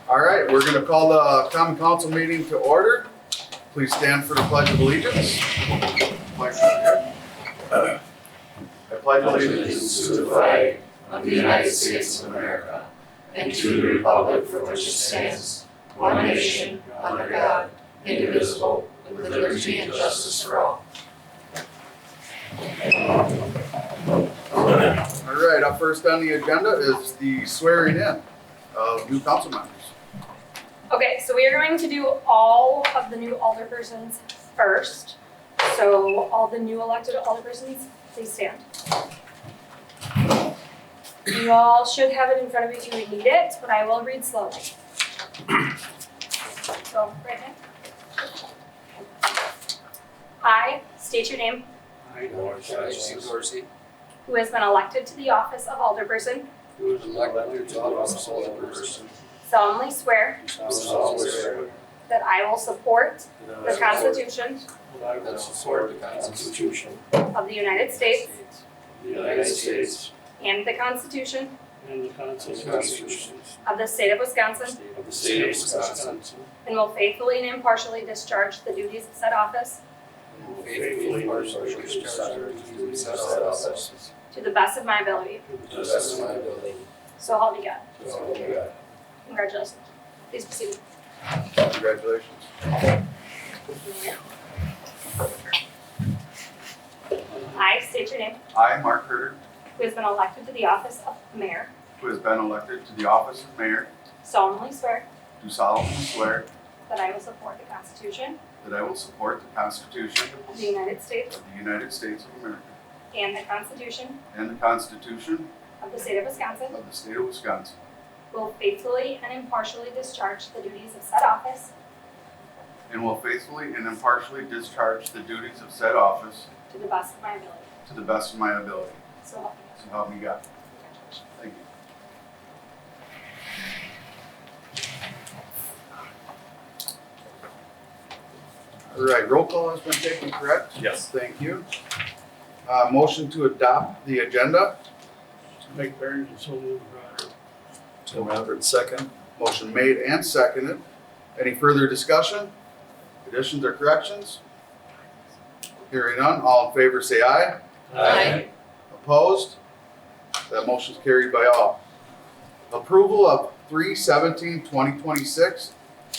All right, we're going to call the common council meeting to order. Please stand for the pledge of allegiance. I pledge allegiance To the flag of the United States of America and to the republic for which it stands, one nation, under God, indivisible, with liberty and justice for all. All right, up first on the agenda is the swearing in of new council members. Okay, so we are going to do all of the new alderpersons first. So all the new elected alderpersons, please stand. You all should have it in front of you to read it, but I will read slowly. So, right hand. I state your name, I, Dorsey, who has been elected to the office of alderperson, who is elected to the office of alderperson, solemnly swear solemnly swear that I will support that the Constitution I will support the Constitution of the United States of the United States and the Constitution and the Constitution of the state of Wisconsin, of the state of Wisconsin, and will faithfully and impartially discharge the duties of said office and will faithfully and impartially discharge the duties of said office to the best of my ability. to the best of my ability. So help me God. So help me God. Congratulations. Please proceed. Congratulations. I state your name, I, Mark Herter, who has been elected to the office of mayor, who has been elected to the office of mayor, solemnly swear do solemnly swear that I will support the Constitution that I will support the Constitution of the United States of the United States of America and the Constitution and the Constitution of the state of Wisconsin, of the state of Wisconsin, will faithfully and impartially discharge the duties of said office and will faithfully and impartially discharge the duties of said office to the best of my ability. to the best of my ability. So help me God. So help me God. Congratulations. Thank you. All right, roll call has been taken, correct? Yes. Thank you. Motion to adopt the agenda. Make Barrington so moved, Ryder. Tim Roberts, second. Motion made and seconded. Any further discussion? Additions or corrections? Hearing none, all in favor say aye. Aye. Opposed? That motion is carried by all. Approval of 3/17/2026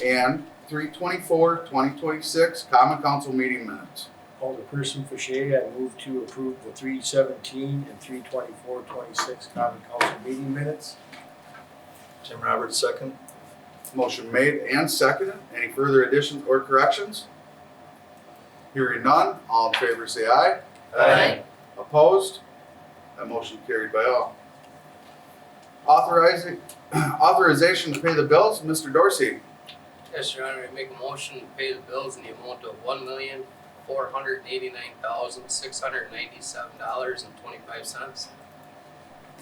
and 3/24/2026 Common Council meeting minutes. Alderperson Fache, I move to approve the 3/17 and 3/24/26 Common Council meeting minutes. Tim Roberts, second. Motion made and seconded. Any further additions or corrections? Hearing none, all in favor say aye. Aye. Opposed? That motion carried by all. Authorization to pay the bills, Mr. Dorsey. Yes, Your Honor, I make a motion to pay the bills in the amount of $1,489,697.25.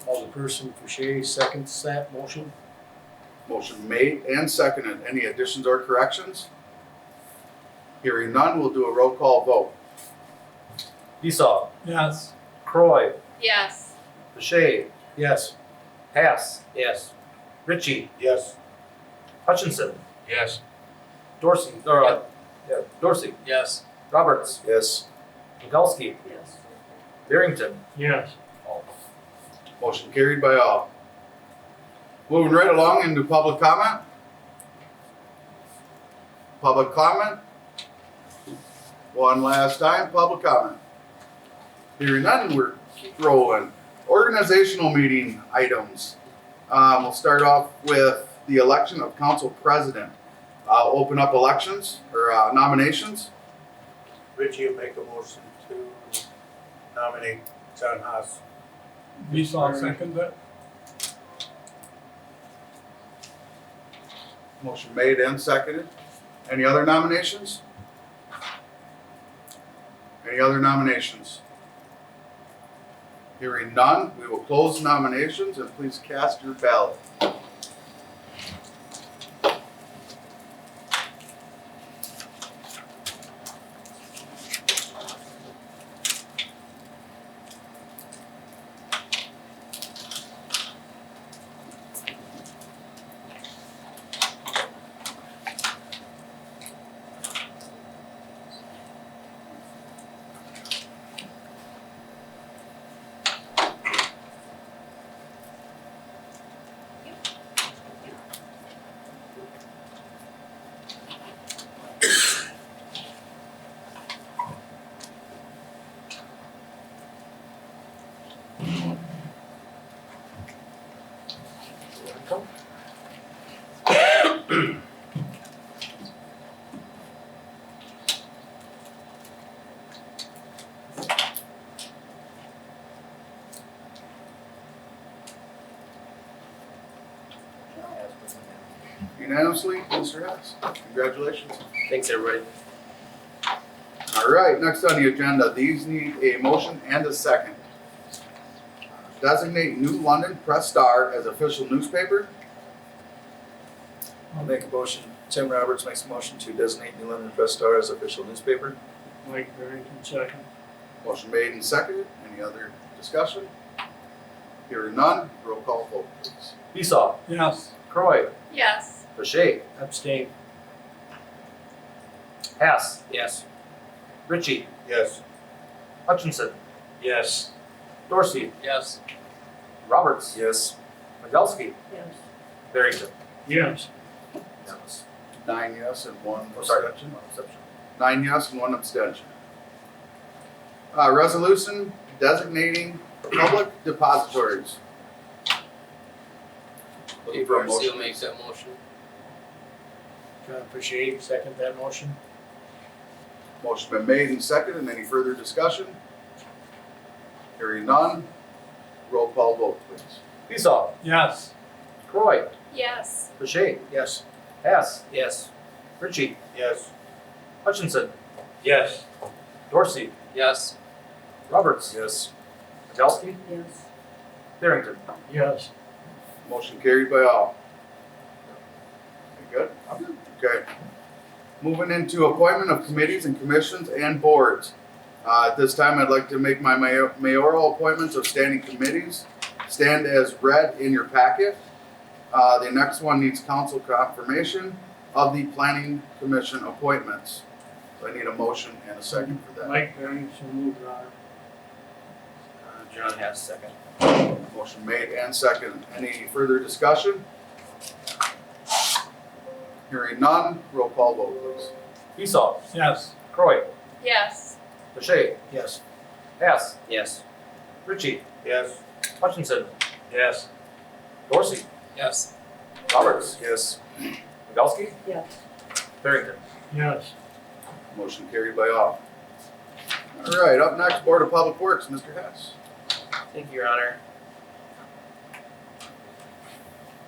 Alderperson Fache seconds that motion. Motion made and seconded. Any additions or corrections? Hearing none, we'll do a roll call vote. Esau, Yes. Croy, Yes. Fache, Yes. Hass, Yes. Ritchie, Yes. Hutchinson, Yes. Dorsey, Dorsey, Yes. Roberts, Yes. Mikulski, Yes. Barrington. Yes. Motion carried by all. Moving right along into public comment. Public comment. One last time, public comment. Hearing none, we're keep rolling. Organizational meeting items. We'll start off with the election of council president. I'll open up elections or nominations. Richie will make a motion to nominate John Haas. Esau second that. Motion made and seconded. Any other nominations? Any other nominations? Hearing none, we will close nominations and please cast your ballot. Unanimously, Mr. Hess. Congratulations. Thanks, everybody. All right, next on the agenda, these need a motion and a second. Designate New London Press Star as official newspaper. I'll make a motion. Tim Roberts makes a motion to designate New London Press Star as official newspaper. Mike Barrington, second. Motion made and seconded. Any other discussion? Hearing none, roll call vote, please. Esau, Yes. Croy, Yes. Boucher, Abstain. Hess, Yes. Ritchie, Yes. Hutchinson, Yes. Dorsey, Yes. Roberts, Yes. Miguelski, Yes. Barrington. Yes. Unanimous. 9 yes and 1 Oh, sorry, abstention. one exception. 9 yes and 1 abstention. Resolution designating public depositories. Looking Dave for a Garcia motion. makes that motion. John Pache, second that motion. Motion been made and seconded. Any further discussion? Hearing none, roll call vote, please. Esau, Yes. Croy, Yes. Boucher, Yes. Hess, Yes. Ritchie, Yes. Hutchinson, Yes. Dorsey, Yes. Roberts, Yes. Miguelski, Yes. Barrington. Yes. Motion carried by all. You good? Okay. Moving into appointment of committees and commissions and boards. At this time, I'd like to make my mayoral appointments of standing committees stand as read in your packet. The next one needs council confirmation of the planning commission appointments. So I need a motion and a second for that. Mike Barrington, moved, Your Honor. John Hess, second. Motion made and second. Any further discussion? Hearing none, roll call vote, please. Esau, Yes. Croy, Yes. Boucher, Yes. Hess, Yes. Ritchie, Yes. Hutchinson, Yes. Dorsey, Yes. Roberts, Yes. Miguelski, Yes. Barrington. Yes. Motion carried by all. All right, up next, Board of Public Works, Mr. Hess. Thank you, Your Honor.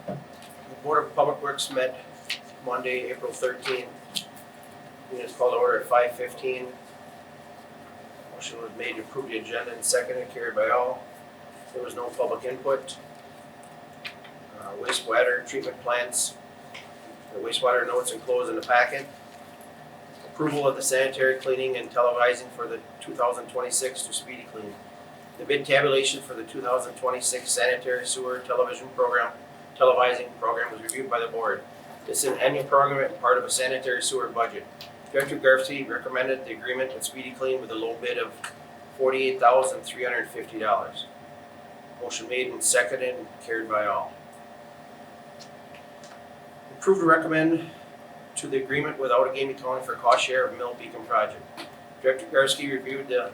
The Board of Public Works met Monday, April 13th. Meeting is called to order at 5:15. Motion was made to approve the agenda and seconded, carried by all. There was no public input. Wastewater treatment plants. The wastewater notes enclosed in the packet. Approval of the sanitary cleaning and televising for the 2026 to Speedy Clean. The bid tabulation for the 2026 sanitary sewer television program, televising program was reviewed by the board. This is an annual program and part of a sanitary sewer budget. Director Garcia recommended the agreement with Speedy Clean with a low bid of $48,350. Motion made and seconded and carried by all. Approve to recommend to the agreement with Outagamie County for cost share of Mill Beacon project. Director Garcia reviewed the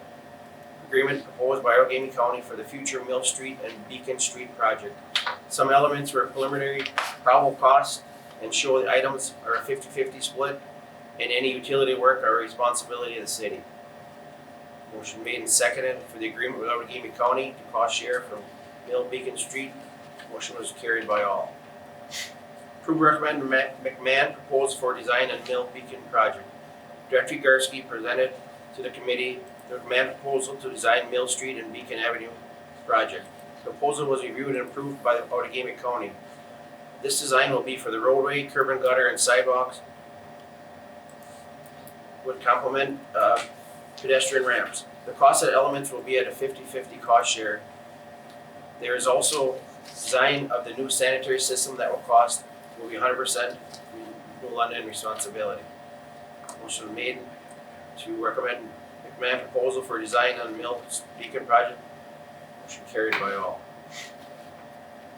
agreement proposed by Outagamie County for the future Mill Street and Beacon Street project. Some elements were preliminary probable costs and show the items are a 50-50 split, and any utility work are a responsibility of the city. Motion made and seconded for the agreement with Outagamie County to cost share from Mill Beacon Street. Motion was carried by all. Approve recommend McMahon proposed for design and Mill Beacon project. Director Garski presented to the committee the McMahon proposal to design Mill Street and Beacon Avenue project. The proposal was reviewed and approved by the Outagamie County. This design will be for the roadway, curb and gutter, and sidewalks. Would complement pedestrian ramps. The cost of the elements will be at a 50-50 cost share. There is also design of the new sanitary system that will be 100% New London responsibility. Motion made to recommend McMahon proposal for design on Mill Beacon project. Motion carried by all.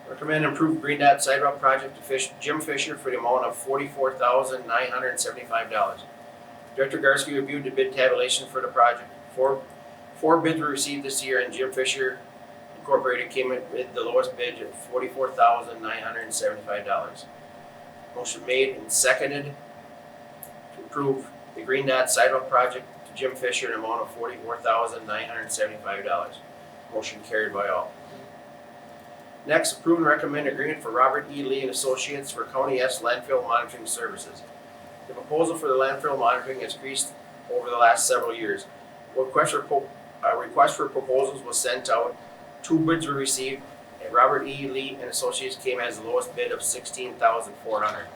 Recommend improved Green Dot sidewalk project to Jim Fisher for the amount of $44,975. Director Garski reviewed the bid tabulation for the project. Four bids were received this year, and Jim Fisher Incorporated came in with the lowest bid at $44,975. Motion made and seconded to approve the Green Dot Sidewalk Project to Jim Fisher in an amount of $44,975. Motion carried by all. Next, approve and recommend agreement for Robert E. Lee and Associates for County S landfill monitoring services. The proposal for the landfill monitoring has increased over the last several years. A request for proposals was sent out. 2 bids were received, and Robert E. Lee and Associates came as the lowest bid of $16,400.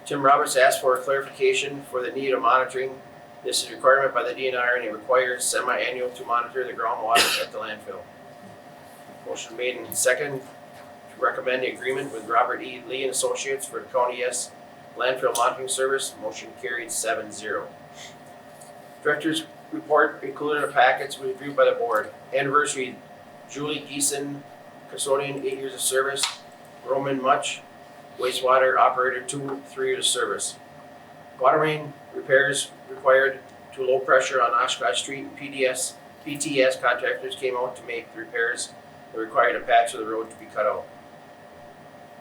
Tim Roberts asked for a clarification for the need of monitoring. This is a requirement by the DNR and it requires semi-annual to monitor the groundwater at the landfill. Motion made and second to recommend the agreement with Robert E. Lee and Associates for County S landfill monitoring service. Motion carried 7-0. Director's report included in the packets reviewed by the board. Anniversary, Julie Geeson, custodian, 8 years of service. Roman Much, wastewater operator, 3 years of service. Water main repairs required to low pressure on Oshkosh Street. PTS contractors came out to make the repairs that required a patch of the road to be cut out.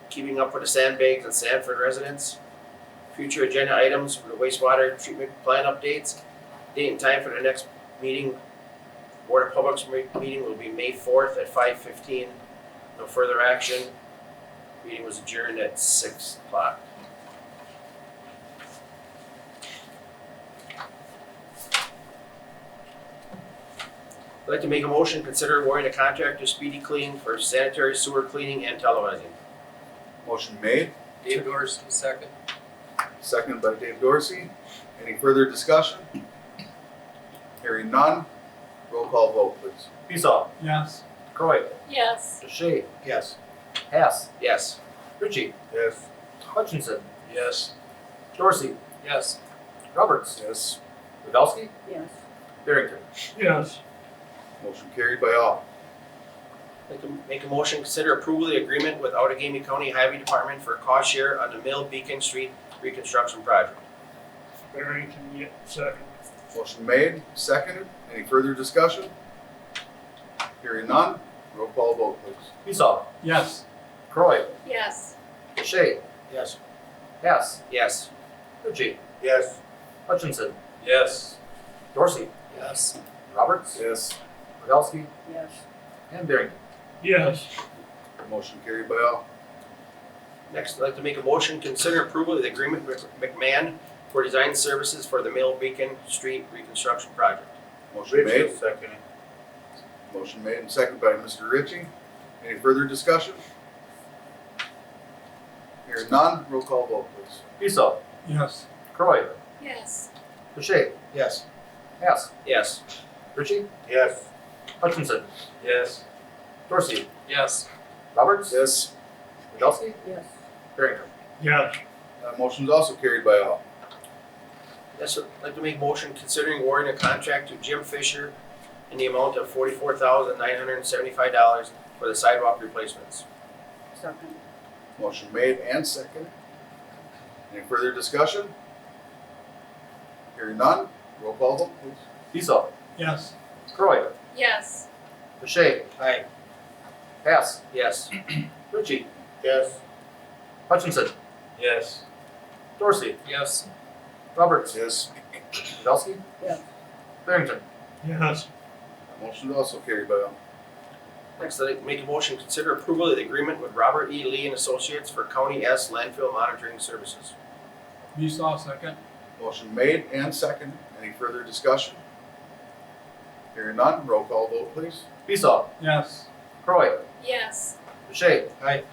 Keeping up with the sandbags and Sanford residents. Future agenda items for the wastewater treatment plan updates. Date and time for the next meeting. Board of Public's meeting will be May 4th at 5:15. No further action. Meeting was adjourned at 6 o'clock. I'd like to make a motion, consider awarding a contract to Speedy Clean for sanitary sewer cleaning and televising. Motion made, Dave Dorsey, second. seconded by Dave Dorsey. Any further discussion? Hearing none, roll call vote please. Peasaw. Yes. Croy. Yes. Deshay. Yes. Hess. Yes. Ritchie. Yes. Hutchinson. Yes. Dorsey. Yes. Roberts. Yes. Rudowski. Yes. Barrington. Yes. Motion carried by all. I'd like to make a motion, consider approval of the agreement with Outagamie County Highway Department for cost share on the Mill Beacon Street reconstruction project. Barrington, second. Motion made, seconded. Any further discussion? Hearing none, roll call vote please. Peasaw. Yes. Croy. Yes. Deshay. Yes. Hess. Yes. Ritchie. Yes. Hutchinson. Yes. Dorsey. Yes. Roberts. Yes. Rudowski. Yes. And Barrington. Yes. Motion carried by all. Next, I'd like to make a motion, consider approval of the agreement with McMahon for design services for the Mill Beacon Street reconstruction project. Motion made. Motion made and seconded by Mr. Ritchie. Any further discussion? Hearing none, roll call vote please. Peasaw. Yes. Croy. Yes. Deshay. Yes. Hess. Yes. Ritchie. Yes. Hutchinson. Yes. Dorsey. Yes. Roberts. Yes. Rudowski. Yes. Barrington. Yes. Motion is also carried by all. Yes, I'd like to make a motion, considering awarding a contract to Jim Fisher in the amount of $44,975 for the sidewalk replacements. Second. Motion made and seconded. Any further discussion? Hearing none, roll call vote please. Peasaw. Yes. Croy. Yes. Deshay. Aye. Hess. Yes. Ritchie. Yes. Hutchinson. Yes. Dorsey. Yes. Roberts. Yes. Rudowski. Yes. Barrington. Yes. Motion is also carried by all. Next, I'd like to make a motion, consider approval of the agreement with Robert E. Lee and Associates for County S landfill monitoring services. Peasaw, second. Motion made and seconded. Any further discussion? Hearing none, roll call vote please. Peasaw. Yes. Croy. Yes. Deshay. Aye.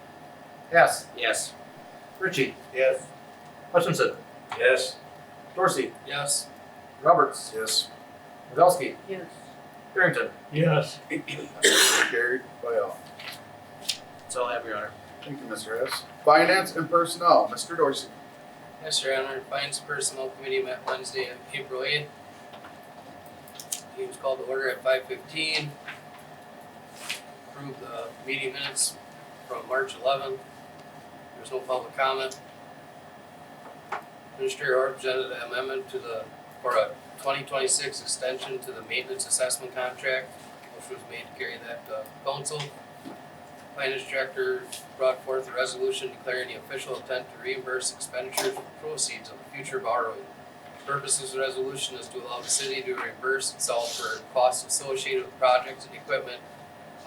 Hess. Yes. Ritchie. Yes. Hutchinson. Yes. Dorsey. Yes. Roberts. Yes. Rudowski. Yes. Barrington. Yes. Motion carried by all. That's all I have, Your Honor. Thank you, Mr. Hess. Finance and Personnel, Mr. Dorsey. Yes, Your Honor. Finance Personnel Committee met Wednesday, April 8th. Meeting was called to order at 5:15. Approved the meeting minutes from March 11th. There was no public comment. Administrator Orr presented an amendment for a 2026 extension to the maintenance assessment contract, which was made to carry that to council. Finance Director brought forth a resolution declaring the official intent to reimburse expenditures from proceeds of future borrowing. The purpose of the resolution is to allow the city to reimburse itself for costs associated with projects and equipment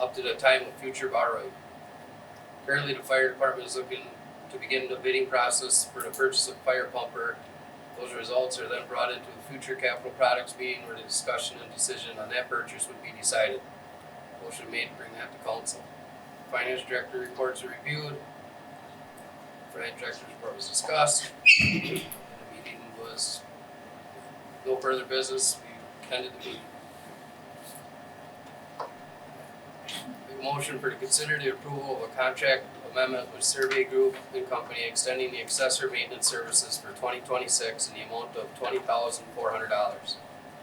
up to the time of future borrowing. Currently, the fire department is looking to begin the bidding process for the purchase of fire pumper. Those results are then brought into a future capital products meeting where the discussion and decision on that purchase would be decided. Motion made to bring that to council. Finance Director reports are reviewed. Finance Director's report was discussed. The meeting was no further business. We ended the meeting. A motion for to consider the approval of a contract amendment with Survey Group and Company extending the accessor maintenance services for 2026 in the amount of $20,400.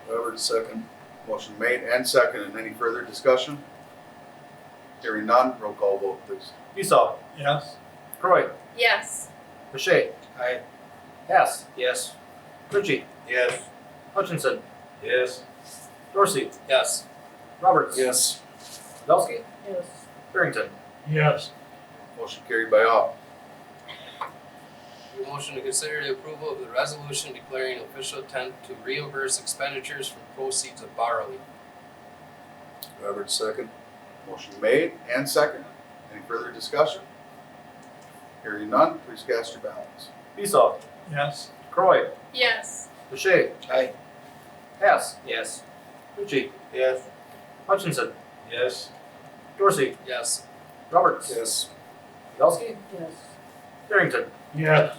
Roberts, second. Motion made and seconded. Any further discussion? Hearing none, roll call vote please. Esau, Yes. Croy, Yes. Boucher, Aye. Hess, Yes. Ritchie, Yes. Hutchinson, Yes. Dorsey, Yes. Roberts. Yes. Kowalski, Yes. Barrington. Yes. Motion carried by all. A motion to consider the approval of the resolution declaring official intent to reimburse expenditures from proceeds of borrowing. Roberts, second. Motion made and seconded. Any further discussion? Hearing none, please cast your ballots. Esau, Yes. Croy, Yes. Boucher, Aye. Hess, Yes. Ritchie, Yes. Hutchinson, Yes. Dorsey, Yes. Roberts. Yes. Kowalski, Yes. Barrington. Yes.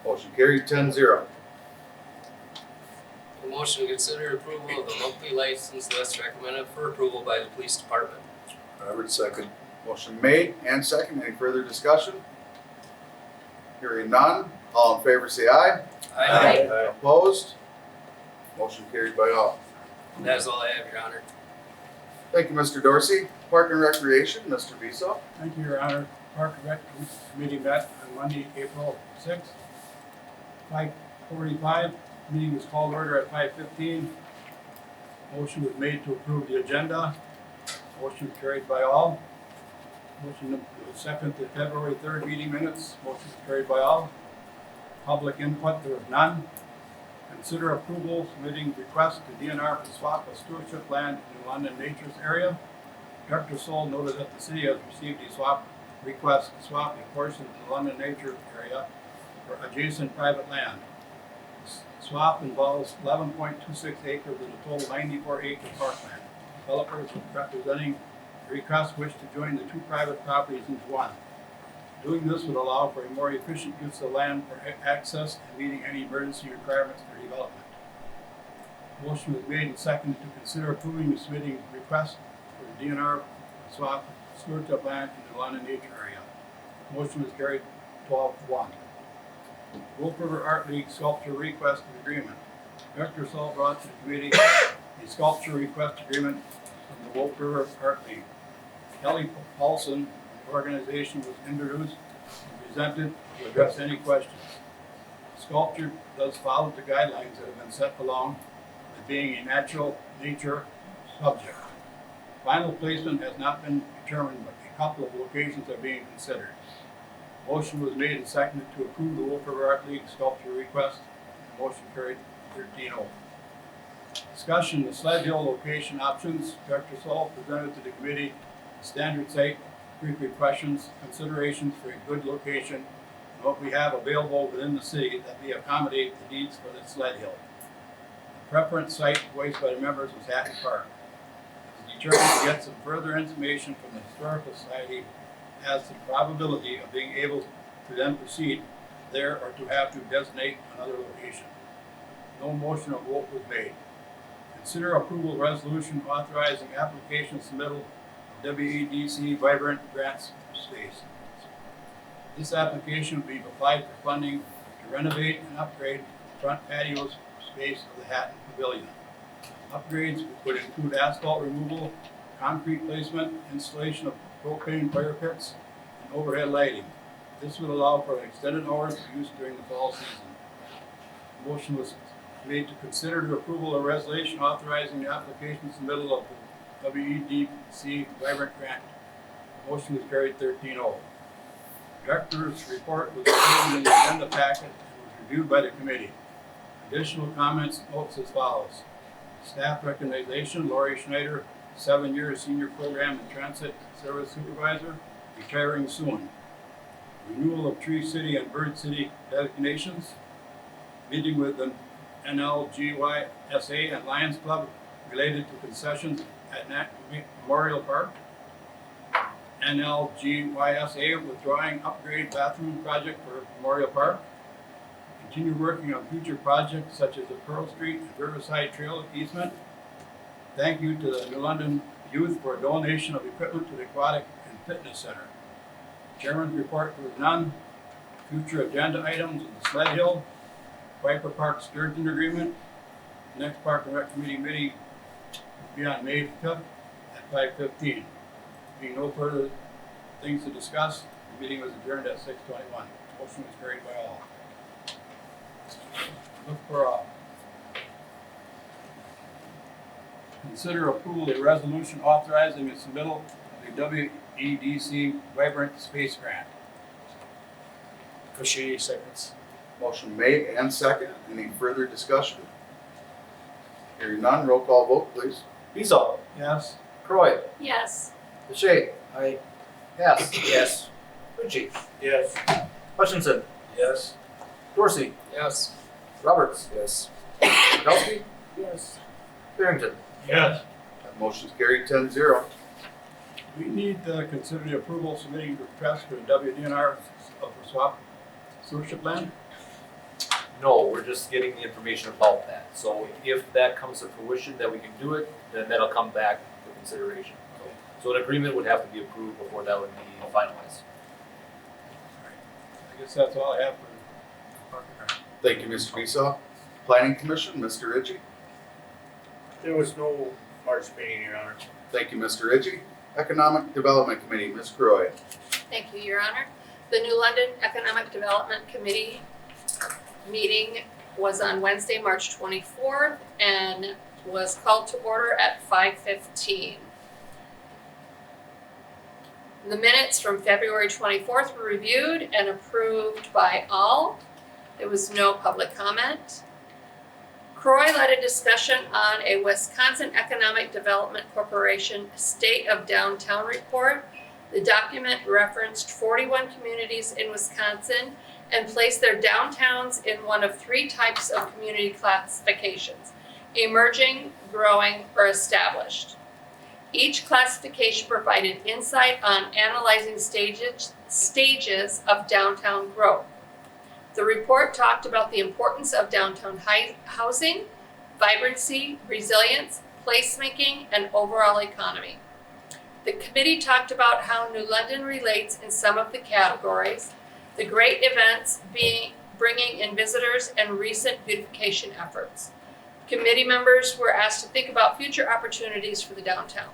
Motion carried 10-0. A motion to consider approval of the monthly license list recommended for approval by the police department. Roberts, second. Motion made and seconded. Any further discussion? Hearing none, all in favor say aye. Aye. Opposed? Motion carried by all. That is all I have, Your Honor. Thank you, Mr. Dorsey. Park and Recreation, Mr. Viso. Thank you, Your Honor. Park and Rec Committee met on Monday, April 6th, 5:45. Meeting was called to order at 5:15. Motion was made to approve the agenda. Motion carried by all. Motion to second the February 3rd meeting minutes. Motion carried by all. Public input, there was none. Consider approval submitting request to DNR for swap of stewardship land in the London Nature's area. Director Sol noted that the city has received a swap request to swap a portion of the London Nature area for adjacent private land. Swap involves 11.26 acres of a total 94-acre parkland. Developers representing the request wish to join the two private properties into one. Doing this would allow for a more efficient use of land for access and meeting any emergency requirements for development. Motion was made and seconded to consider approving the submitting request for the DNR swap stewardship land in the London Nature area. Motion was carried 12-1. Wolf River Art League sculpture request agreement. Director Saul brought to the committee a sculpture request agreement from the Wolf River Art League. Kelly Paulson, the organization, was introduced and presented to address any questions. The sculpture does follow the guidelines that have been set along as being a natural nature subject. Final placement has not been determined, but a couple of locations are being considered. Motion was made and seconded to approve the Wolf River Art League sculpture request. The motion carried 13-0. Discussion of Sled Hill location options. Director Saul presented to the committee standard site, brief questions, considerations for a good location, and what we have available within the city that may accommodate the needs for the Sled Hill. The preference site voiced by the members was Hatton Park. It was determined to get some further information from the Historical Society as to the probability of being able to then proceed there or to have to designate another location. No motion of vote was made. Consider approval of resolution authorizing application submittal of WEDC Vibrant Grants Space. This application will be applied for funding to renovate and upgrade the front patio space of the Hatton Pavilion. Upgrades would include asphalt removal, concrete placement, installation of propane fire pits, and overhead lighting. This would allow for extended hours of use during the fall season. Motion was made to consider the approval of resolution authorizing the application submittal of the WEDC Vibrant Grant Motion is carried 13-0. Director's report was included in the agenda packet and was reviewed by the committee. Additional comments, notes as follows. Staff recommendation, Lori Schneider, 7-year senior program and transit service supervisor, retiring soon. Renewal of Tree City and Bird City designations. Meeting with the NLGYSA and Lions Club related to concessions at Memorial Park. NLGYSA withdrawing upgrade bathroom project for Memorial Park. Continue working on future projects such as the Pearl Street and Riverside Trail easement. Thank you to the New London Youth for a donation of equipment to the Aquatic and Fitness Center. Chairman's report was none. Future agenda items in the Sled Hill, Viper Park Sturgeon Agreement. Next Park and Rec Committee meeting will be on May 5th at 5:15. Being no further things to discuss, the meeting was adjourned at 6:21. Motion was carried by all. Look for all. Consider approval of a resolution authorizing the submittal of the WEDC Vibrant Space Grant. Kushida seconds. Motion made and second. Any further discussion? Hearing none, roll call vote, please. Beazle. Yes? Croy. Yes. Boucher. Aye. Hess. Yes. Ritchie. Yes. Hutchinson. Yes. Dorsey. Yes. Roberts. Yes. Kukowski. Yes. Yes. Barrington. That motion's carried 10-0. We need to consider the approval submitting request for WDNR for swap stewardship land. No, we're just getting the information about that. So if that comes to fruition, that we can do it, then that'll come back for consideration. So an agreement would have to be approved before that would be finalized. I guess that's all I have for Park and Rec. Thank you, Mr. Beasaw. Planning Commission, Mr. Ritchie. There was no March meeting, Your Honor. Thank you, Mr. Ritchie. Economic Development Committee, Ms. Croy. Thank you, Your Honor. The New London Economic Development Committee meeting was on Wednesday, March 24th, and was called to order at 5:15. The minutes from February 24th were reviewed and approved by all. There was no public comment. Croy led a discussion on a Wisconsin Economic Development Corporation State of Downtown report. The document referenced 41 communities in Wisconsin and placed their downtowns in one of 3 types of community classifications: emerging, growing, or established. Each classification provided insight on analyzing stages of downtown growth. The report talked about the importance of downtown housing, vibrancy, resilience, placemaking, and overall economy. The committee talked about how New London relates in some of the categories, the great events being bringing in visitors and recent beautification efforts. Committee members were asked to think about future opportunities for the downtown.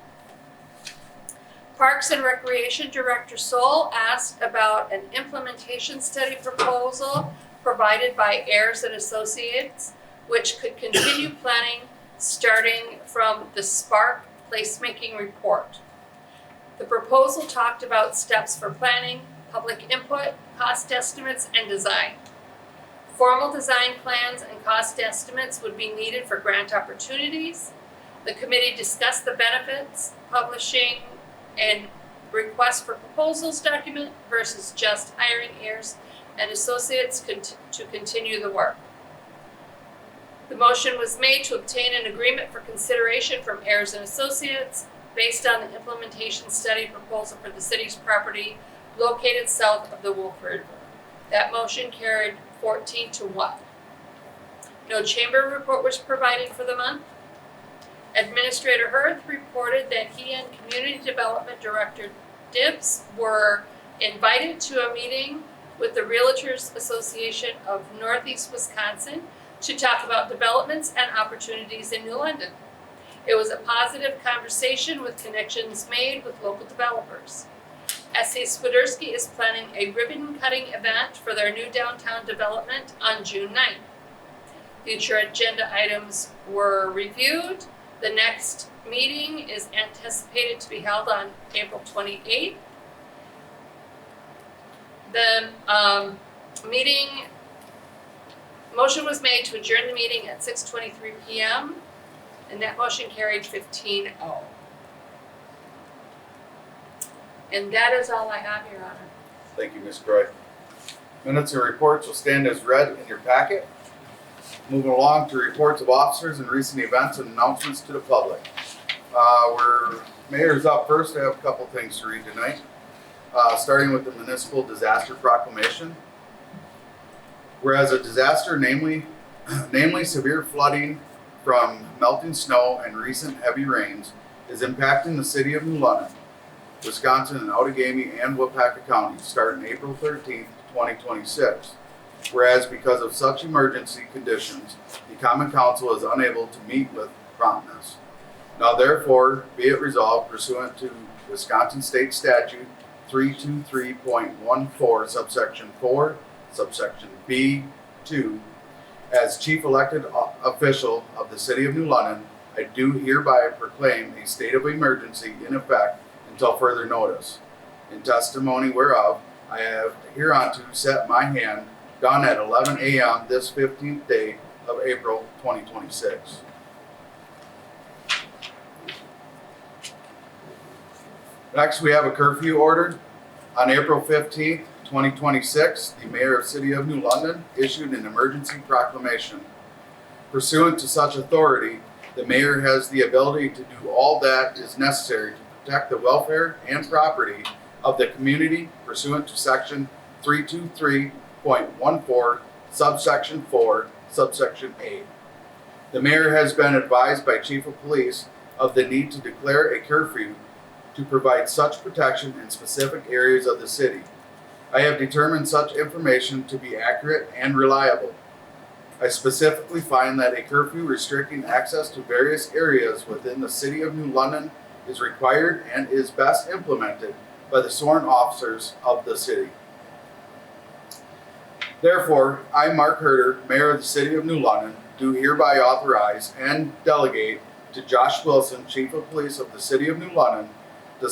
Parks and Recreation Director Soul asked about an implementation study proposal provided by Ayers and Associates, which could continue planning starting from the Spark placemaking report. The proposal talked about steps for planning, public input, cost estimates, and design. Formal design plans and cost estimates would be needed for grant opportunities. The committee discussed the benefits, publishing, and request for proposals document versus just hiring Ayers and Associates to continue the work. The motion was made to obtain an agreement for consideration from Ayers and Associates based on the implementation study proposal for the city's property located south of the Wolf River. That motion carried 14-1. No chamber report was provided for the month. Administrator Hurth reported that he and Community Development Director Dibbs were invited to a meeting with the Realtors Association of Northeast Wisconsin to talk about developments and opportunities in New London. It was a positive conversation with connections made with local developers. S.A. Swiderski is planning a ribbon-cutting event for their new downtown development on June 9th. Future agenda items were reviewed. The next meeting is anticipated to be held on April 28th The meeting, motion was made to adjourn the meeting at 6:23 PM, and that motion carried 15-0. And that is all I have, Your Honor. Thank you, Ms. Croy. Minutes and reports will stand as read in your packet. Moving along to reports of officers and recent events and announcements to the public. Mayor's up first. I have a couple things to read tonight. Starting with the municipal disaster proclamation. Whereas a disaster, namely severe flooding from melting snow and recent heavy rains, is impacting the city of New London, Wisconsin, and Outagamie and Wapaka counties starting April 13th, 2026. Whereas because of such emergency conditions, the Common Council is unable to meet with promptness. Now therefore, be it resolved pursuant to Wisconsin State Statute 323.14 subsection 4, subsection B2, as chief elected official of the city of New London, I do hereby proclaim a state of emergency in effect until further notice. In testimony whereof, I have hereunto set my hand done at 11 a.m. this 15th day of April 2026. Next, we have a curfew order. On April 15th, 2026, the mayor of City of New London issued an emergency proclamation. Pursuant to such authority, the mayor has the ability to do all that is necessary to protect the welfare and property of the community pursuant to section 323.14, subsection 4, subsection A. The mayor has been advised by Chief of Police of the need to declare a curfew to provide such protection in specific areas of the city. I have determined such information to be accurate and reliable. I specifically find that a curfew restricting access to various areas within the city of New London is required and is best implemented by the sworn officers of the city. Therefore, I, Mark Herter, Mayor of the City of New London, do hereby authorize and delegate to Josh Wilson, Chief of Police of the City of New London, the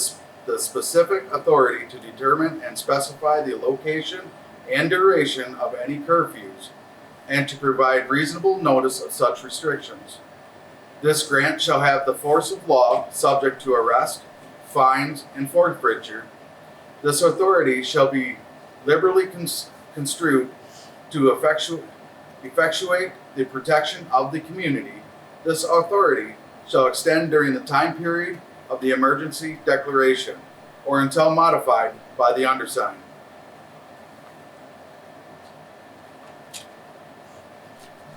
specific authority to determine and specify the location and duration of any curfews, and to provide reasonable notice of such restrictions. This grant shall have the force of law, subject to arrest, fines, and forfeiture. This authority shall be liberally construed to effectuate the protection of the community. This authority shall extend during the time period of the emergency declaration, or until modified by the undersigned.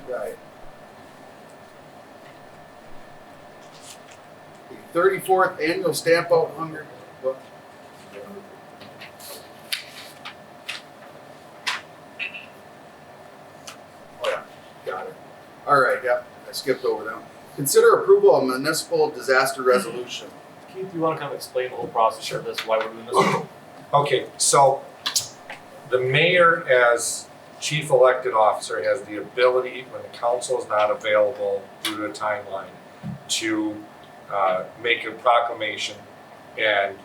Right. The 34th annual Stamp Out Hunger. What? Oh yeah, got it. All right, yep, I skipped over that. Consider approval of municipal disaster resolution. Keith, you want to kind of explain the whole process of this, why we're doing this? Okay, so the mayor as chief elected officer has the ability, when the council is not available due to a timeline, to make a proclamation, and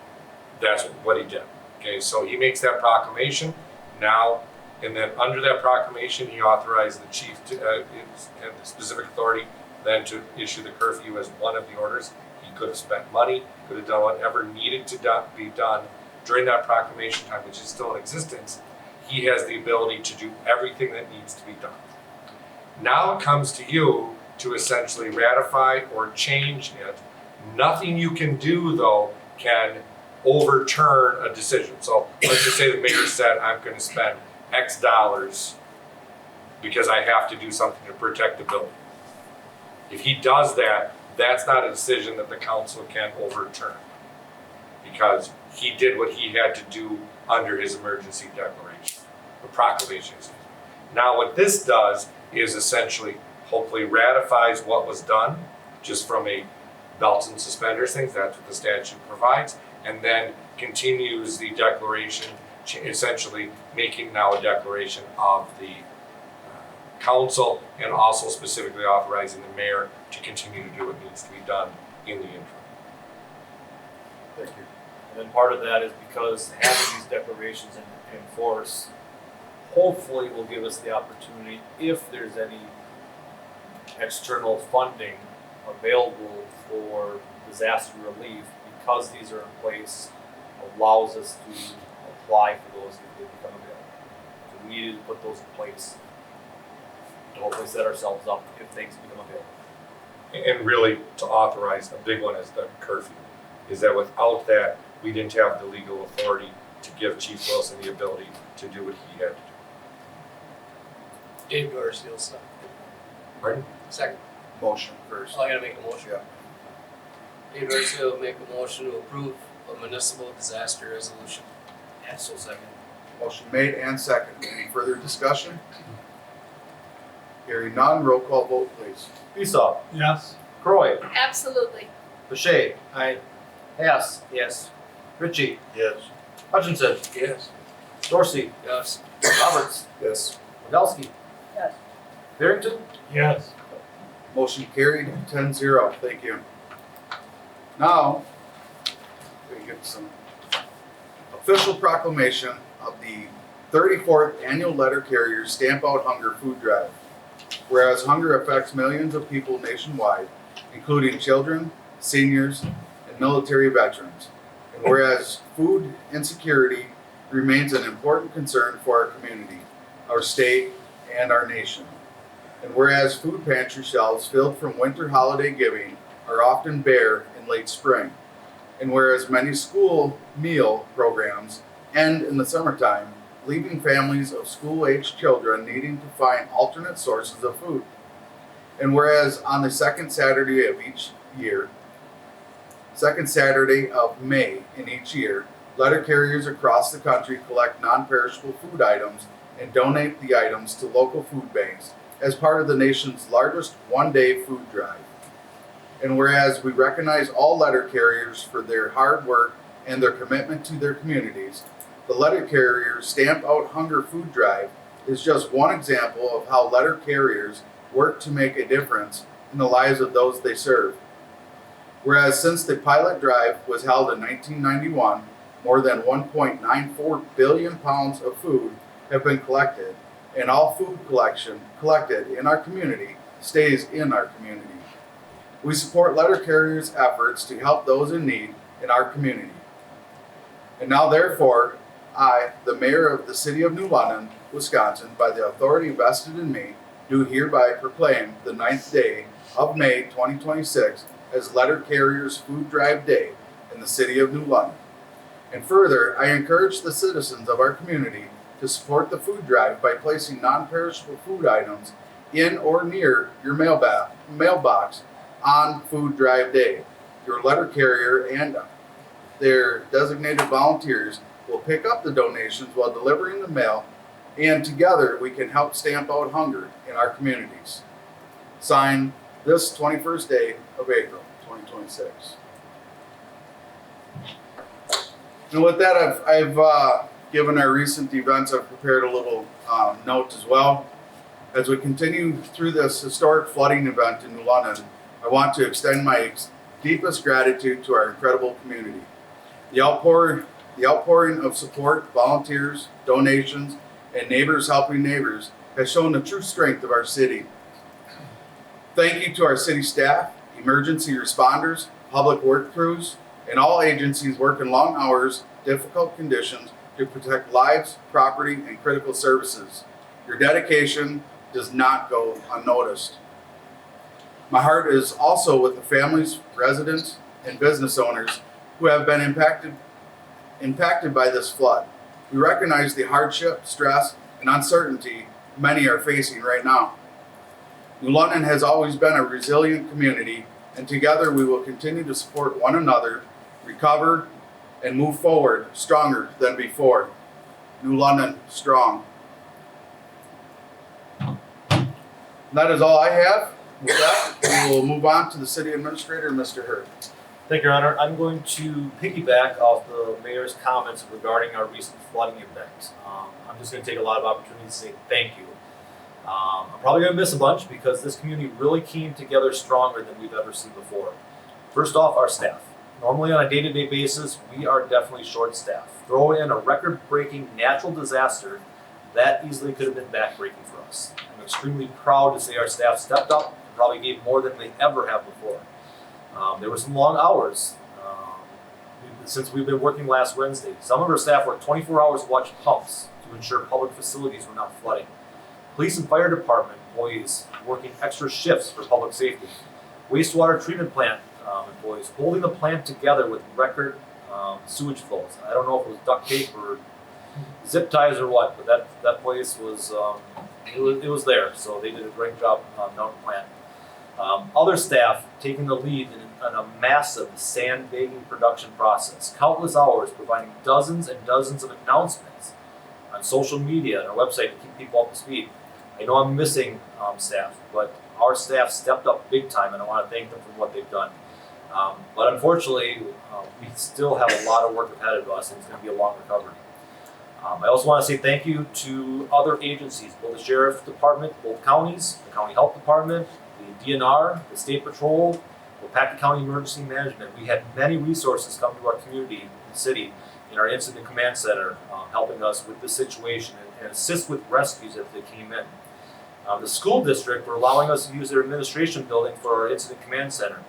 that's what he did. Okay, so he makes that proclamation now, and then under that proclamation, he authorized the chief to have the specific authority then to issue the curfew as one of the orders. He could have spent money, could have done whatever needed to be done during that proclamation time, which is still in existence. He has the ability to do everything that needs to be done. Now it comes to you to essentially ratify or change it. Nothing you can do, though, can overturn a decision. So let's just say the mayor said, I'm going to spend X dollars because I have to do something to protect the building. If he does that, that's not a decision that the council can overturn, because he did what he had to do under his emergency declaration, or proclamation. Now what this does is essentially hopefully ratifies what was done, just from a belts and suspenders things, that's what the statute provides, and then continues the declaration, essentially making now a declaration of the council, and also specifically authorizing the mayor to continue to do what needs to be done in the interim. Thank you. And then part of that is because having these declarations in enforce hopefully will give us the opportunity, if there's any external funding available for disaster relief, because these are in place, allows us to apply for those if they become available. So we needed to put those in place to hopefully set ourselves up if things become available. And really to authorize, a big one is the curfew, is that without that, we didn't have the legal authority to give Chief Wilson the ability to do what he had to do. Dave Dorsey will second. Pardon? Second. Motion first. Oh, I gotta make a motion. Yeah. Dave Dorsey will make a motion to approve a municipal disaster resolution. Hansel second. Motion made and seconded. Any further discussion? Hearing none, roll call vote please. Esau, Yes. Croy, Absolutely. Boucher, Aye. Hess, Yes. Ritchie, Yes. Hutchinson, Yes. Dorsey, Yes. Roberts, Yes. Podolsky. Yes. Barrington, Yes. Motion carried 10-0. Thank you. Now, we get some official proclamation of the 34th Annual Letter Carriers Stamp Out Hunger Food Drive. Whereas hunger affects millions of people nationwide, including children, seniors, and military veterans. And whereas food insecurity remains an important concern for our community, our state, and our nation. And whereas food pantry shelves filled from winter holiday giving are often bare in late spring. And whereas many school meal programs end in the summertime, leaving families of school-aged children needing to find alternate sources of food. And whereas on the second Saturday of each year, second Saturday of May in each year, letter carriers across the country collect non-perishable food items and donate the items to local food banks as part of the nation's largest one-day food drive. And whereas we recognize all letter carriers for their hard work and their commitment to their communities, the Letter Carriers Stamp Out Hunger Food Drive is just one example of how letter carriers work to make a difference in the lives of those they serve. Whereas since the pilot drive was held in 1991, more than 1.94 billion pounds of food have been collected, and all food collected in our community stays in our community. We support letter carriers' efforts to help those in need in our community. And now therefore, I, the mayor of the city of New London, Wisconsin, by the authority vested in me, do hereby proclaim the 9th day of May 2026 as Letter Carriers Food Drive Day in the city of New London. And further, I encourage the citizens of our community to support the food drive by placing non-perishable food items in or near your mailbox on Food Drive Day. Your letter carrier and their designated volunteers will pick up the donations while delivering the mail, and together we can help stamp out hunger in our communities. Signed, this 21st day of April, 2026. And with that, I've given our recent events, I've prepared a little note as well. As we continue through this historic flooding event in New London, I want to extend my deepest gratitude to our incredible community. The outpouring of support, volunteers, donations, and neighbors helping neighbors has shown the true strength of our city. Thank you to our city staff, emergency responders, public work crews, and all agencies working long hours, difficult conditions to protect lives, property, and critical services. Your dedication does not go unnoticed. My heart is also with the families, residents, and business owners who have been impacted by this flood. We recognize the hardship, stress, and uncertainty many are facing right now. New London has always been a resilient community, and together we will continue to support one another, recover, and move forward stronger than before. New London strong. That is all I have. With that, we will move on to the city administrator, Mr. Hurd. Thank you, Your Honor. I'm going to piggyback off the mayor's comments regarding our recent flooding event. I'm just going to take a lot of opportunities to say thank you. I'm probably going to miss a bunch because this community really came together stronger than we've ever seen before. First off, our staff. normally on a day-to-day basis, we are definitely short-staffed. Throw in a record-breaking natural disaster, that easily could have been backbreaking for us. I'm extremely proud to say our staff stepped up and probably gave more than they ever have before. There were some long hours since we've been working last Wednesday. Some of our staff worked 24 hours watching pumps to ensure public facilities were not flooding. Police and fire department employees working extra shifts for public safety. Wastewater treatment plant employees holding the plant together with record sewage flows. I don't know if it was duct tape or zip ties or what, but that place was it was there. So they did a great job down at the plant. Other staff taking the lead in a massive sandbagging production process. Countless hours providing dozens and dozens of announcements on social media and our website to keep people up to speed. I know I'm missing staff, but our staff stepped up big time, and I want to thank them for what they've done. But unfortunately, we still have a lot of work ahead of us, and it's going to be a long recovery. I also want to say thank you to other agencies, both the Sheriff Department, both counties, the County Health Department, the DNR, the State Patrol, Wapaka County Emergency Management. We had many resources come to our community and city in our Incident Command Center, helping us with the situation and assist with rescues as they came in. The school district were allowing us to use their administration building for our Incident Command Center,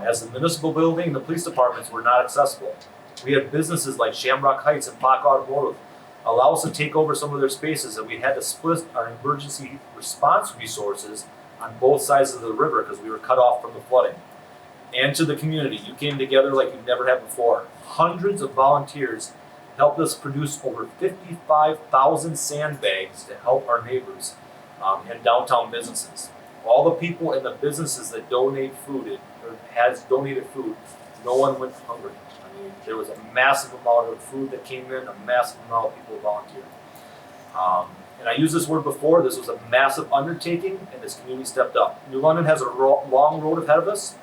as the municipal building and the police departments were not accessible. We had businesses like Shamrock Heights and Pac Automotive allow us to take over some of their spaces, and we had to split our emergency response resources on both sides of the river because we were cut off from the flooding. And to the community, you came together like you've never had before. Hundreds of volunteers helped us produce over 55,000 sandbags to help our neighbors and downtown businesses. All the people in the businesses that donate food or has donated food, no one went hungry. I mean, there was a massive amount of food that came in, a massive amount of people volunteered. And I used this word before, this was a massive undertaking, and this community stepped up. New London has a long road ahead of us.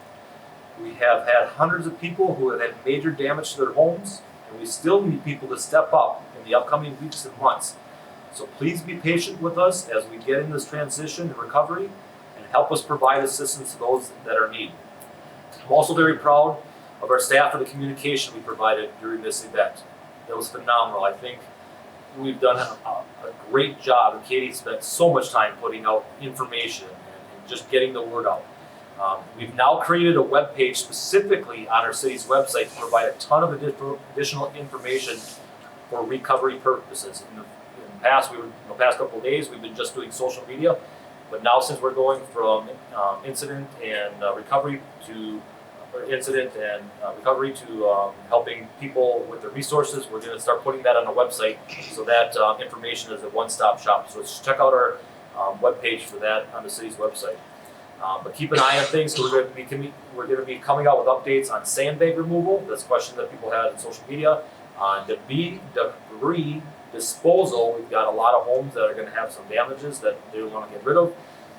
We have had hundreds of people who have had major damage to their homes, and we still need people to step up in the upcoming weeks and months. So please be patient with us as we get in this transition and recovery, and help us provide assistance to those that are in need. I'm also very proud of our staff for the communication we provided during this event. That was phenomenal. I think we've done a great job, and Katie spent so much time putting out information and just getting the word out. We've now created a web page specifically on our city's website to provide a ton of additional information for recovery purposes. In the past, the past couple of days, we've been just doing social media, but now since we're going from incident and recovery to helping people with their resources, we're going to start putting that on the website so that information is a one-stop shop. So check out our webpage for that on the city's website. But keep an eye on things. So we're going to be coming out with updates on sandbag removal. That's a question that people had on social media. On debris disposal, we've got a lot of homes that are going to have some damages that they want to get rid of.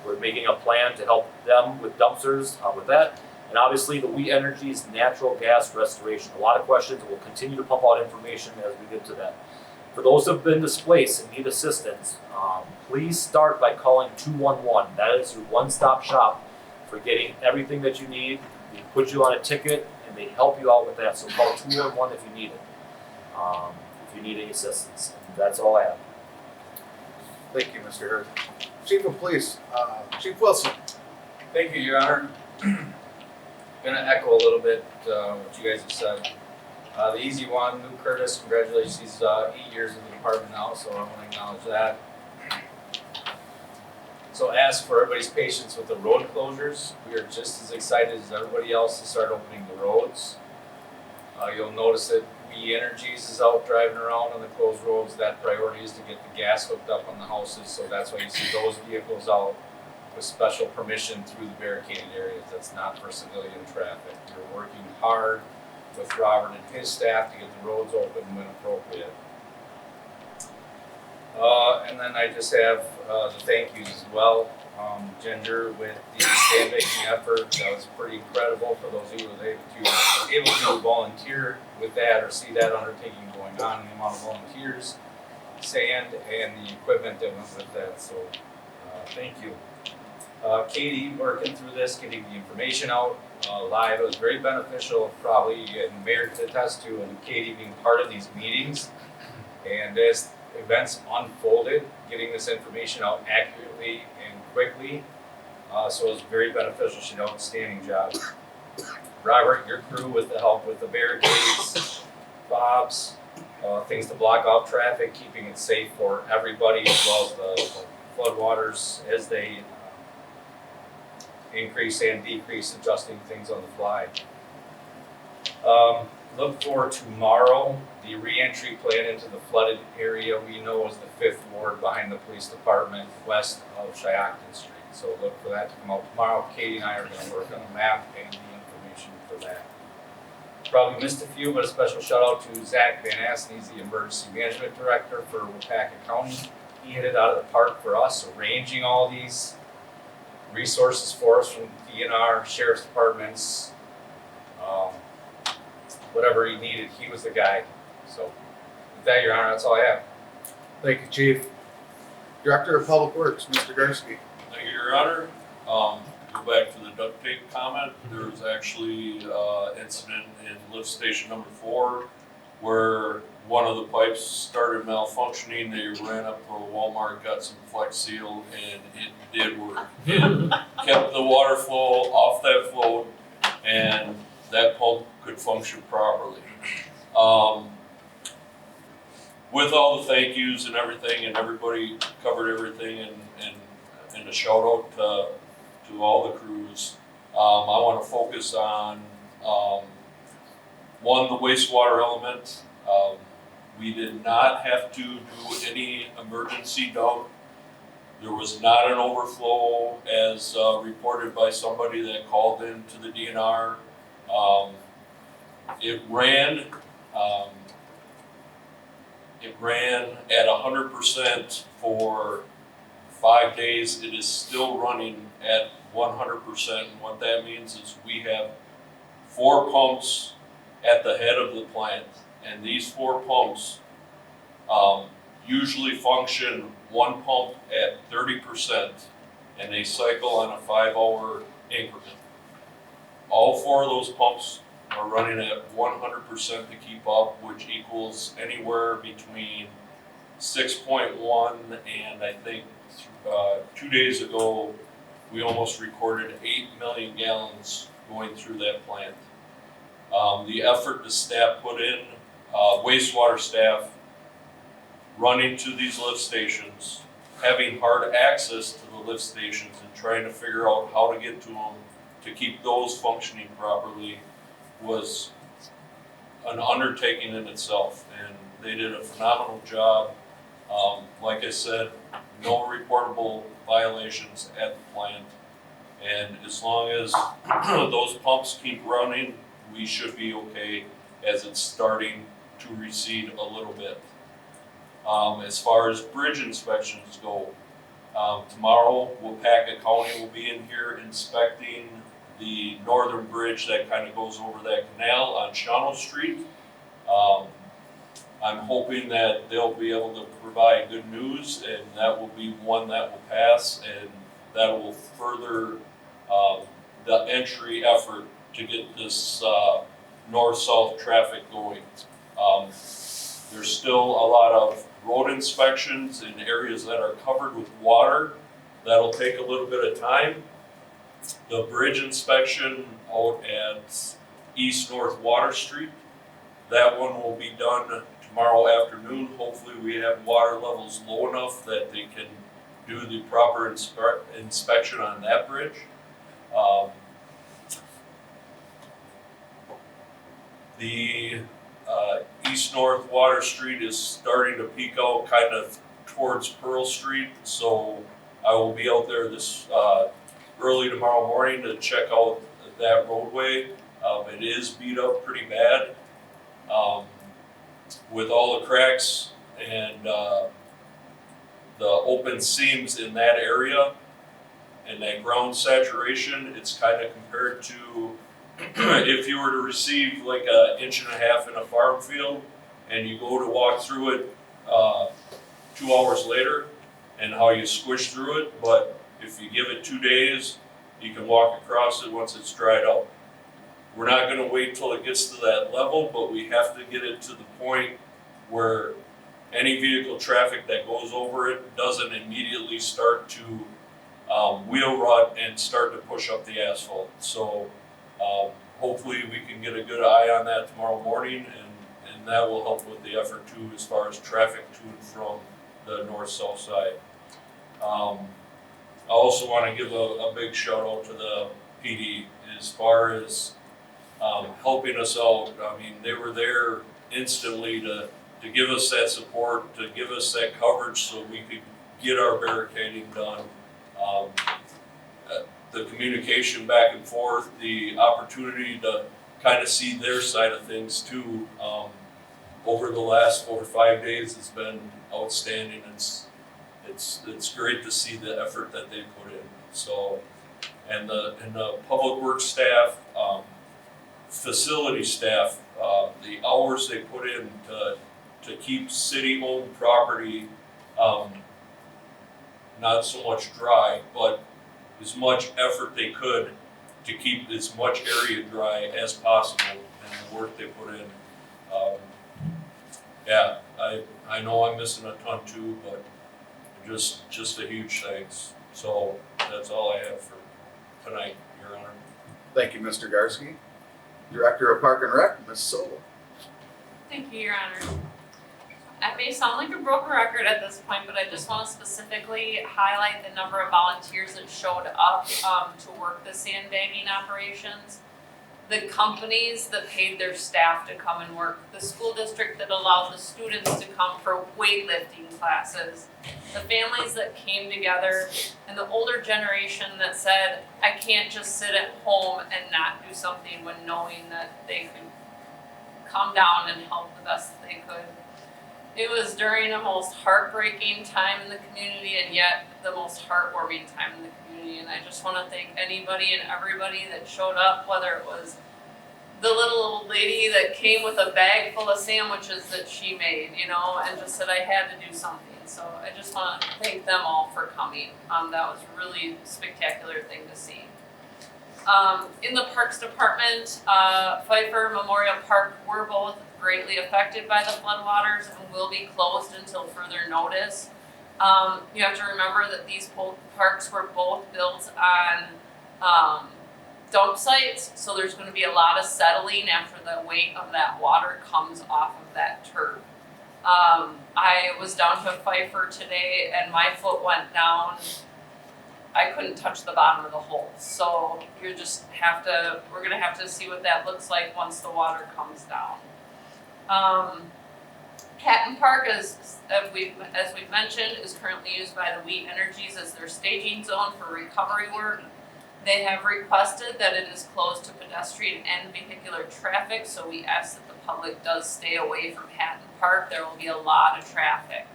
We're making a plan to help them with dumpsters with that. And obviously the We Energy's natural gas restoration. A lot of questions, and we'll continue to pump out information as we get to that. For those who have been displaced and need assistance, please start by calling 211. That is your one-stop shop for getting everything that you need. They put you on a ticket and they help you out with that. So call 211 if you need it, if you need any assistance. And that's all I have. Thank you, Mr. Hurd. Chief of Police, Chief Wilson. Thank you, Your Honor. Gonna echo a little bit what you guys have said. The easy one, Lou Curtis, congratulations, he's 8 years in the department now, so I want to acknowledge that. So ask for everybody's patience with the road closures. We are just as excited as everybody else to start opening the roads. You'll notice that We Energies is out driving around on the closed roads. That priority is to get the gas hooked up on the houses, so that's why you see those vehicles out with special permission through the barricaded areas. That's not for civilian traffic. We're working hard with Robert and his staff to get the roads open when appropriate. And then I just have the thank yous as well. Ginger with the sandbagging effort, that was pretty incredible for those of you who were able to volunteer with that or see that undertaking going on, the amount of volunteers, sand, and the equipment that went with that. So thank you. Katie working through this, getting the information out live. It was very beneficial, probably, and Mayor could attest to, and Katie being part of these meetings. And as events unfolded, getting this information out accurately and quickly. So it was very beneficial. She did an outstanding job. Robert, your crew with the help with the barricades, fobs, things to block off traffic, keeping it safe for everybody as well as the floodwaters as they increase and decrease, adjusting things on the fly. Look for tomorrow, the re-entry plan into the flooded area we know is the 5th ward behind the police department west of Shiocton Street. So look for that to come out tomorrow. Katie and I are going to work on the map and the information for that. Probably missed a few, but a special shout out to Zach Van Assen. He's the emergency management director for Wapaka County. He hit it out of the park for us, arranging all these resources for us from DNR, sheriff's departments, whatever he needed, he was the guy. So with that, Your Honor, that's all I have. Thank you, Chief. Director of Public Works, Mr. Gursky. Thank you, Your Honor. Go back to the duct tape comment. There was actually incident in lift station number 4 where one of the pipes started malfunctioning. They ran up to a Walmart, got some Flex Seal, and it did work. It kept the water flow off that float, and that pump could function properly. With all the thank yous and everything, and everybody covered everything, and a shout out to all the crews, I want to focus on one, the wastewater element. We did not have to do any emergency dump. There was not an overflow as reported by somebody that called in to the DNR. It ran at 100% for 5 days. It is still running at 100%. And what that means is we have 4 pumps at the head of the plant. And these 4 pumps usually function one pump at 30%, and they cycle on a 5-hour increment. All 4 of those pumps are running at 100% to keep up, which equals anywhere between 6.1 and I think 2 days ago we almost recorded 8 million gallons going through that plant. The effort the staff put in, wastewater staff running to these lift stations, having hard access to the lift stations and trying to figure out how to get to them to keep those functioning properly was an undertaking in itself, and they did a phenomenal job. Like I said, no reportable violations at the plant, and as long as those pumps keep running, we should be okay as it's starting to recede a little bit. As far as bridge inspections go, tomorrow Wapaka County will be in here inspecting the northern bridge that kind of goes over that canal on Shawano Street. I'm hoping that they'll be able to provide good news, and that will be one that will pass, and that will further the entry effort to get this north-south traffic going. There's still a lot of road inspections in areas that are covered with water. That'll take a little bit of time. The bridge inspection out at East-North Water Street, that one will be done tomorrow afternoon. Hopefully we have water levels low enough that they can do the proper inspection on that bridge. The East-North Water Street is starting to peak out kind of towards Pearl Street, so I will be out there this early tomorrow morning to check out that roadway. It is beat up pretty bad with all the cracks and the open seams in that area and that ground saturation. It's kind of compared to if you were to receive like 1.5 inches in a farm field and you go to walk through it 2 hours later, and how you squish through it, but If you give it 2 days, you can walk across it once it's dried out. We're not gonna wait till it gets to that level, but we have to get it to the point where any vehicle traffic that goes over it doesn't immediately start to wheel rut and start to push up the asphalt. So hopefully we can get a good eye on that tomorrow morning, and that will help with the effort too, as far as traffic to and from the north-south side. I also want to give a big shout out to the PD as far as helping us out. I mean, they were there instantly to give us that support, to give us that coverage so we could get our barricading done. The communication back and forth, the opportunity to kind of see their side of things too, over the last 4 or 5 days has been outstanding. It's great to see the effort that they put in. So, and the public works staff, facility staff, the hours they put in to keep city-owned property not so much dry, but as much effort they could to keep as much area dry as possible, and the work they put in. Yeah, I know I'm missing a ton too, but just a huge thanks. So that's all I have for tonight, Your Honor. Thank you, Mr. Garsky. Director of Park and Rec, Ms. Solo. Thank you, Your Honor. I may sound like a broken record at this point, but I just want to specifically highlight the number of volunteers that showed up to work the sandbagging operations. The companies that paid their staff to come and work, the school district that allowed the students to come for weightlifting classes, the families that came together, and the older generation that said, I can't just sit at home and not do something, when knowing that they could come down and help the best that they could. It was during a most heartbreaking time in the community, and yet the most heartwarming time in the community. And I just want to thank anybody and everybody that showed up, whether it was the little old lady that came with a bag full of sandwiches that she made, and just said I had to do something. So I just want to thank them all for coming. That was a really spectacular thing to see. In the Parks Department, Pfeiffer Memorial Park were both greatly affected by the floodwaters and will be closed until further notice. You have to remember that these parks were both built on dump sites, so there's going to be a lot of settling after the weight of that water comes off of that turf. I was down to Pfeiffer today and my foot went down. I couldn't touch the bottom of the hole. So we're gonna have to see what that looks like once the water comes down. Hatton Park, as we've mentioned, is currently used by the Wheat Energies as their staging zone for recovery work. They have requested that it is closed to pedestrian and vehicular traffic, so we ask that the public does stay away from Hatton Park. There will be a lot of traffic.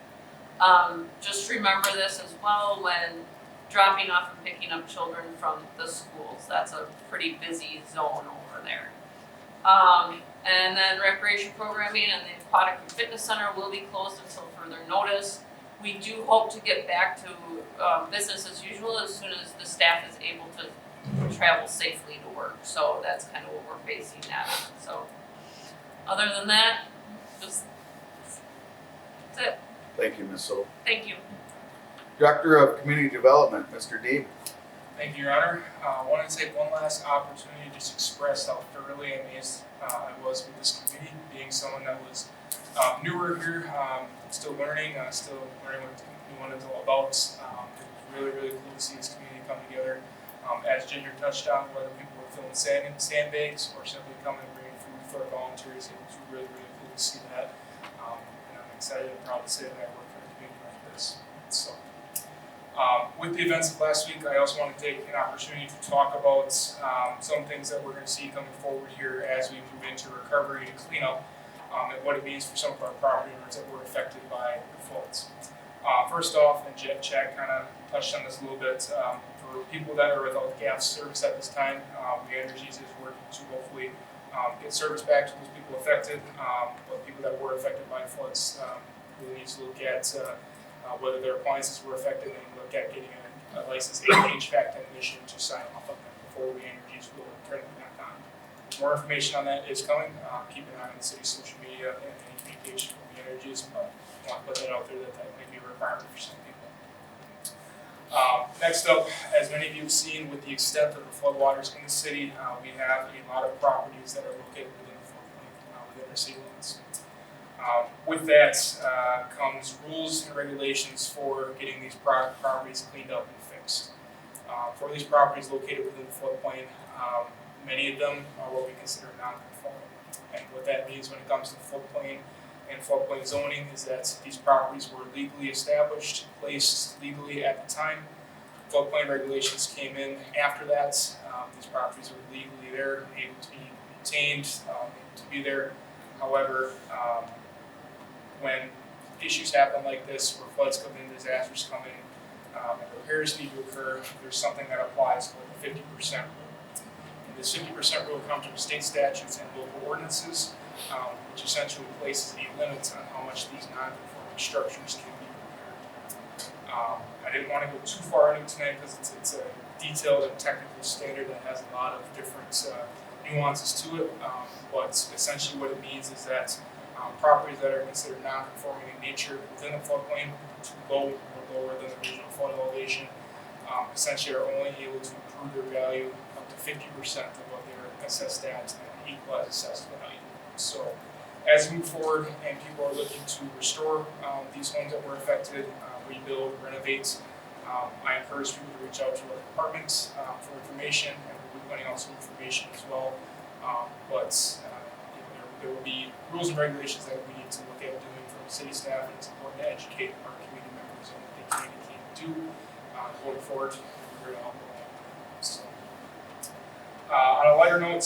Just remember this as well when dropping off and picking up children from the schools. That's a pretty busy zone over there. And then recreation programming and the aquatic and fitness center will be closed until further notice. We do hope to get back to business as usual as soon as the staff is able to travel safely to work. So that's kind of what we're basing that on. So other than that, that's it. Thank you, Ms. Solo. Thank you. Director of Community Development, Mr. Deeb. Thank you, Your Honor. I wanted to take one last opportunity to just express how thoroughly amazed I was with this committee, being someone that was newer here, still learning what we wanted to know about. It was really, really cool to see this community come together. As Ginger touched on, whether people were filling sandbags or simply coming and bringing food for our volunteers, it was really, really cool to see that. And I'm excited and proud to say that I work for a community like this. So. With the events of last week, I also want to take an opportunity to talk about some things that we're going to see coming forward here as we move into recovery and cleanup, and what it means for some of our property owners that were affected by the floods. First off, and Chad kind of touched on this a little bit, for people that are without gas service at this time, Wheat Energies is working to hopefully get service back to those people affected, but people that were affected by floods really need to look at whether their appliances were affected and look at getting a licensed HVAC technician to sign off on them before We Energies will turn them back on. More information on that is coming. Keep an eye on the city's social media and any communication from We Energies, but I want to put that out there that might be a requirement for some people. Next up, as many of you have seen, with the extent of the floodwaters in the city, we have a lot of properties that are located within the floodplain, within our city limits. With that comes rules and regulations for getting these properties cleaned up and fixed. For these properties located within the floodplain, many of them are what we consider non-conforming. And what that means when it comes to floodplain and floodplain zoning is that these properties were legally established, placed legally at the time. Floodplain regulations came in after that. These properties were legally there, able to be maintained, able to be there. However, when issues happen like this, where floods come in, disasters come in, and repairs need to occur, there's something that applies called the 50% rule. And this 50% rule comes from state statutes and local ordinances, which essentially places a limit on how much these non-conforming structures can be repaired. I didn't want to go too far into it tonight because it's a detailed and technical standard that has a lot of different nuances to it, but essentially what it means is that properties that are considered non-conforming in nature within the floodplain, too low or lower than the original flood elevation, essentially are only able to improve their value up to 50% of what they're assessed at and equal as assessed value. So as we move forward and people are looking to restore these homes that were affected, rebuild, renovate, I encourage people to reach out to our departments for information, and we'll be putting out some information as well. There will be rules and regulations that we need to look at doing from city staff, and it's important to educate our community members on what they can and can't do going forward. We're here to help them. So, on a lighter note,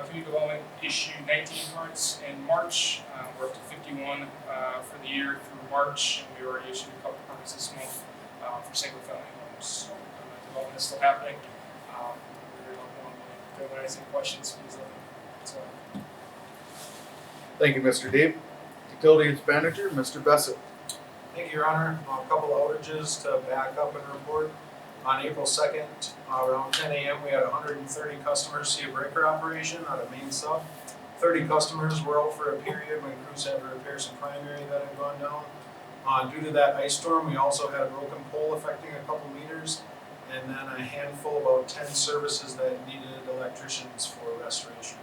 community development issued 19 cards in March. We're up to 51 for the year through March, and we already issued a couple permits this month for single-family homes. So development is still happening. We're here to help along the way. If anyone has any questions, please let me know. Thank you, Mr. Deeb. Utilities Manager, Mr. Bessett. Thank you, Your Honor. A couple of outages to back up and report. On April 2nd, around 10 a.m., we had 130 customers see a breaker operation out of main sub. 30 customers were out for a period when crews had to repair some primary that had gone down. Due to that ice storm, we also had a broken pole affecting a couple meters, and then a handful, about 10 services that needed electricians for restoration.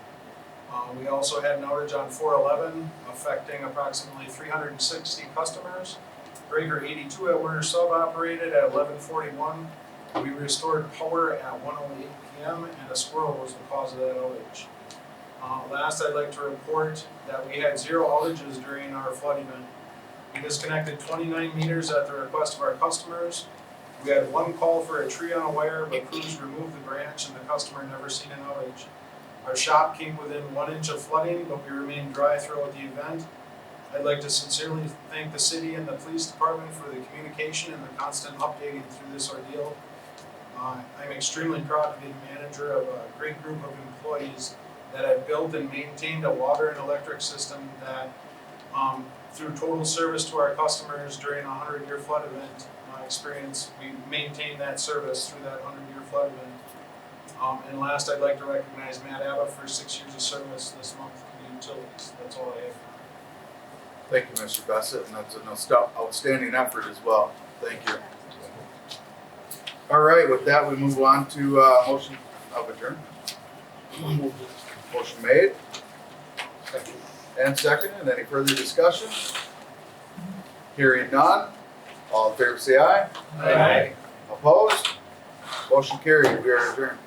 We also had an outage on 411 affecting approximately 360 customers. Breaker 82 at Werner Sub operated at 11:41. We restored power at 1:08 p.m. and a squirrel was the cause of that outage. Last, I'd like to report that we had 0 outages during our flood event. We disconnected 29 meters at the request of our customers. We had 1 call for a tree on a wire, but crews removed the branch and the customer never seen an outage. Our shop came within 1 inch of flooding, but we remained dry throughout the event. I'd like to sincerely thank the city and the police department for the communication and the constant updating through this ordeal. I'm extremely proud to be the manager of a great group of employees that have built and maintained a water and electric system that, through total service to our customers during a 100-year flood event experience, we maintained that service through that 100-year flood event. And last, I'd like to recognize Matt Abba for 6 years of service this month to the utilities. That's all I have. Thank you, Mr. Bessett, and that's an outstanding effort as well. Thank you. All right, with that, we move on to motion of adjournment. Motion made. And seconded. Any further discussion? Hearing none. All in favor say aye. Aye. Opposed? Motion carried. We are adjourned.